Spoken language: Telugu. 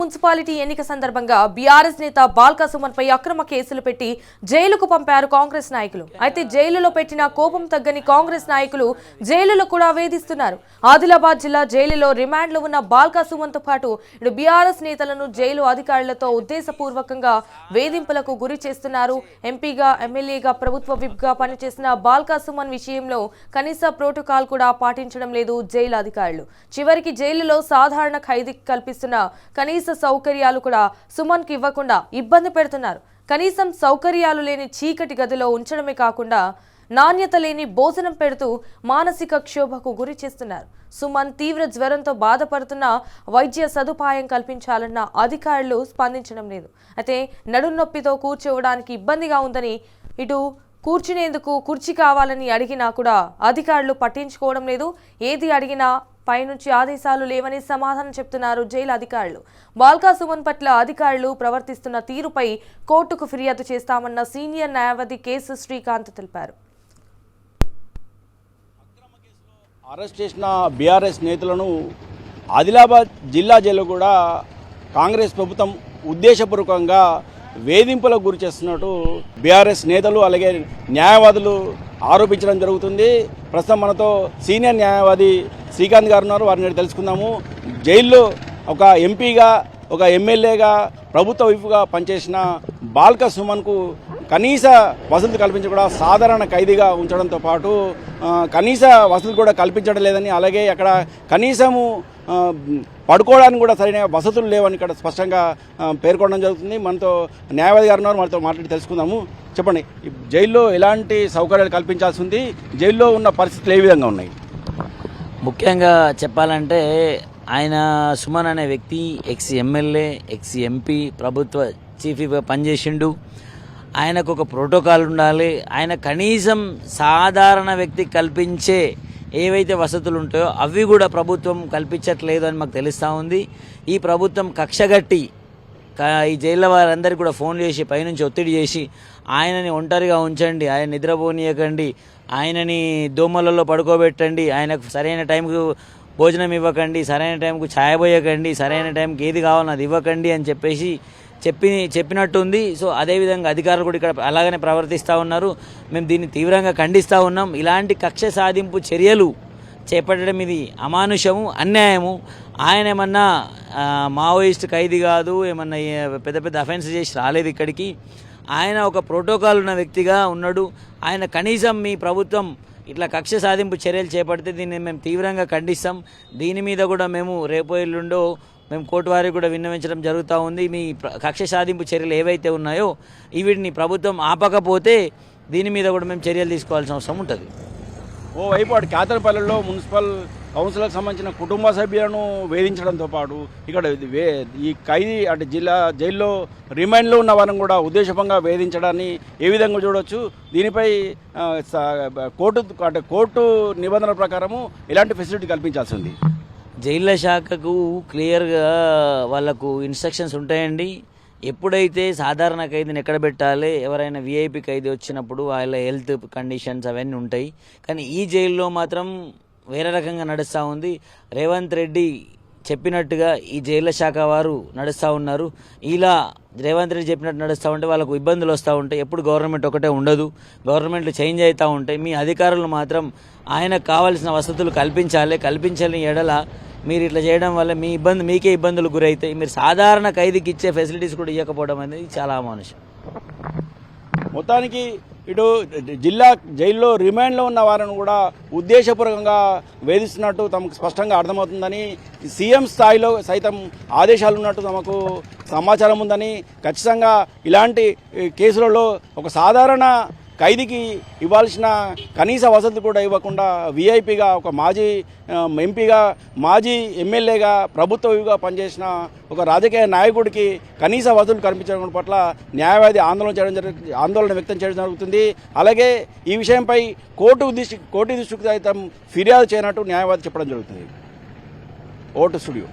మున్సిపాలిటీ ఎన్నిక సందర్భంగా బీఆర్ఎస్ నేత బాల్కా సుమన్ పై అక్రమ కేసులు పెట్టి జైలుకు పంపారు కాంగ్రెస్ నాయకులు. అయితే జైలులో పెట్టిన కోపం తగ్గని కాంగ్రెస్ నాయకులు జైలులో కూడా వేధిస్తున్నారు. ఆదిలాబాద్ జిల్లా జైలులో రిమాండ్లో ఉన్న బాల్కా సుమన్ తో పాటు ఇటు బీఆర్ఎస్ నేతలను జైలు అధికారులతో ఉద్దేశపూర్వకంగా వేధింపులకు గురి చేస్తున్నారు. ఎంపీగా ఎమ్మెల్యేగా ప్రభుత్వ విప్ గా పనిచేసిన బాల్కా సుమన్ విషయంలో కనీస ప్రోటోకాల్ కూడా పాటించడం లేదు జైలు అధికారులు. చివరికి జైలులో సాధారణ ఖైదీకి కల్పిస్తున్న కనీస సౌకర్యాలు కూడా సుమన్ కి ఇవ్వకుండా ఇబ్బంది పెడుతున్నారు. కనీసం సౌకర్యాలు లేని చీకటి గదిలో ఉంచడమే కాకుండా నాణ్యత లేని భోజనం పెడుతూ మానసిక క్షోభకు గురి చేస్తున్నారు. సుమన్ తీవ్ర జ్వరంతో బాధపడుతున్న వైద్య సదుపాయం కల్పించాలన్న అధికారులు స్పందించడం లేదు. అయితే నడునొప్పితో కూర్చోవడానికి ఇబ్బందిగా ఉందని, ఇటు కూర్చునేందుకు కుర్చీ కావాలని అడిగినా కూడా అధికారులు పట్టించుకోవడం లేదు. ఏది అడిగినా పైనుంచి ఆదేశాలు లేవని సమాధానం చెప్తున్నారు జైలు అధికారులు. బాల్కా సుమన్ పట్ల అధికారులు ప్రవర్తిస్తున్న తీరుపై కోర్టుకు ఫిర్యాదు చేస్తామన్న సీనియర్ న్యాయవాది కేసు శ్రీకాంత్ తెలిపారు. అరెస్ట్ చేసిన బీఆర్ఎస్ నేతలను ఆదిలాబాద్ జిల్లా జైలు కూడా కాంగ్రెస్ ప్రభుత్వం ఉద్దేశపూర్వకంగా వేధింపులకు గురి చేస్తున్నట్టు బీఆర్ఎస్ నేతలు అలాగే న్యాయవాదులు ఆరోపించడం జరుగుతుంది. ప్రస్తుతం మనతో సీనియర్ న్యాయవాది శ్రీకాంత్ గారు ఉన్నారు. వారిని తెలుసుకుందాము. జైల్లో ఒక ఎంపీగా ఒక ఎమ్మెల్యేగా ప్రభుత్వ విప్గా పనిచేసిన బాల్కా సుమన్కు కనీస వసతులు కల్పించకుండా సాధారణ ఖైదీగా ఉంచడంతో పాటు కనీస వసతులు కూడా కల్పించడం లేదని, అలాగే అక్కడ కనీసము పడుకోవడానికి కూడా సరైన వసతులు లేవని ఇక్కడ స్పష్టంగా పేర్కొనడం జరుగుతుంది. మనతో న్యాయవాది గారు ఉన్నారు, మనతో మాట్లాడి తెలుసుకుందాము. చెప్పండి, జైల్లో ఎలాంటి సౌకర్యాలు కల్పించాల్సి ఉంది, జైల్లో ఉన్న పరిస్థితులు ఏ విధంగా ఉన్నాయి? ముఖ్యంగా చెప్పాలంటే ఆయన సుమన్ అనే వ్యక్తి ఎక్స్ ఎమ్మెల్యే, ఎక్స్ ఎంపీ, ప్రభుత్వ చీఫ్గా పనిచేసిండు. ఆయనకు ఒక ప్రోటోకాల్ ఉండాలి. ఆయన కనీసం సాధారణ వ్యక్తికి కల్పించే ఏవైతే వసతులు ఉంటాయో అవి కూడా ప్రభుత్వం కల్పించట్లేదు అని మాకు తెలుస్తూ ఉంది. ఈ ప్రభుత్వం కక్షగట్టి ఈ జైల్లో వారందరికీ కూడా ఫోన్ చేసి పైనుంచి ఒత్తిడి చేసి ఆయనని ఒంటరిగా ఉంచండి, ఆయన నిద్రపోనీయకండి, ఆయనని దోమలలో పడుకోబెట్టండి, ఆయనకు సరైన టైంకు భోజనం ఇవ్వకండి, సరైన టైంకు ఛాయ్ పోయకండి, సరైన టైంకి ఏది కావాలో అది ఇవ్వకండి అని చెప్పినట్టుంది. సో అదేవిధంగా అధికారులు కూడా ఇక్కడ అలాగనే ప్రవర్తిస్తూ ఉన్నారు. మేము దీన్ని తీవ్రంగా ఖండిస్తూ ఉన్నాం. ఇలాంటి కక్ష సాధింపు చర్యలు చేపట్టడం ఇది అమానుషము, అన్యాయము. ఆయన ఏమన్నా మావోయిస్ట్ ఖైదీ కాదు, ఏమన్నా పెద్ద పెద్ద అఫెన్స్ చేసి రాలేదు ఇక్కడికి. ఆయన ఒక ప్రోటోకాల్ ఉన్న వ్యక్తిగా ఉన్నాడు. ఆయన కనీసం మీ ప్రభుత్వం ఇట్లా కక్ష సాధింపు చర్యలు చేపడితే దీన్ని మేము తీవ్రంగా ఖండిస్తాం. దీని మీద కూడా మేము రేపో ఎల్లుండో మేము కోర్టు వారికి కూడా విన్నవించడం జరుగుతూ ఉంది. మీ కక్ష సాధింపు చర్యలు ఏవైతే ఉన్నాయో వీటిని ప్రభుత్వం ఆపకపోతే దీని మీద కూడా మేము చర్యలు తీసుకోవాల్సిన అవసరం ఉంటుంది. ఓవైపు అటు కేతనపల్లిలో మున్సిపల్ కౌన్సిల్కి సంబంధించిన కుటుంబ సభ్యులను వేధించడంతో పాటు ఇక్కడ ఈ ఖైదీ అటు జైల్లో రిమాండ్లో ఉన్న వారిని కూడా ఉద్దేశంగా వేధించడాన్ని ఏ విధంగా చూడవచ్చు? దీనిపై కోర్టు నిబంధనల ప్రకారము ఎలాంటి ఫెసిలిటీ కల్పించాల్సి ఉంది? జైళ్ళ శాఖకు క్లియర్గా వాళ్ళకు ఇన్స్ట్రక్షన్స్ ఉంటాయండి. ఎప్పుడైతే సాధారణ ఖైదీని ఎక్కడ పెట్టాలి, ఎవరైనా విఐపి ఖైదీ వచ్చినప్పుడు వాళ్ళ హెల్త్ కండిషన్స్ అవన్నీ ఉంటాయి. కానీ ఈ జైల్లో మాత్రం వేరే రకంగా నడుస్తూ ఉంది. రేవంత్ రెడ్డి చెప్పినట్టుగా ఈ జైళ్ళ శాఖ వారు నడుస్తూ ఉన్నారు. ఇలా రేవంత్ రెడ్డి చెప్పినట్టు నడుస్తూ ఉంటే వాళ్ళకు ఇబ్బందులు వస్తూ ఉంటాయి. ఎప్పుడు గవర్నమెంట్ ఒకటే ఉండదు, గవర్నమెంట్లు చేంజ్ అవుతూ ఉంటాయి. మీ అధికారులు మాత్రం ఆయనకు కావాల్సిన వసతులు కల్పించాలని ఎడల మీరు ఇట్లా చేయడం వల్ల మీకే ఇబ్బందులు గురవుతాయి. మీరు సాధారణ ఖైదీకి ఇచ్చే ఫెసిలిటీస్ కూడా ఇవ్వకపోవడం అనేది చాలా అమానుషం. మొత్తానికి ఇటు జైల్లో రిమాండ్లో ఉన్న వారిని కూడా ఉద్దేశపూర్వకంగా వేధిస్తున్నట్టు తమకు స్పష్టంగా అర్థమవుతుందని, సీఎం స్థాయిలో సైతం ఆదేశాలు ఉన్నట్టు తమకు సమాచారం ఉందని, ఖచ్చితంగా ఇలాంటి కేసులలో ఒక సాధారణ ఖైదీకి ఇవ్వాల్సిన కనీస వసతులు కూడా ఇవ్వకుండా విఐపిగా ఒక మాజీ ఎంపీగా, మాజీ ఎమ్మెల్యేగా, ప్రభుత్వగా పనిచేసిన ఒక రాజకీయ నాయకుడికి కనీస వసతులు కల్పించడం పట్ల న్యాయవాది ఆందోళన వ్యక్తం చేయడం జరుగుతుంది. అలాగే ఈ విషయంపై కోర్టు దృష్టికి సైతం ఫిర్యాదు చేయనట్టు న్యాయవాది చెప్పడం జరుగుతుంది. Vote studio.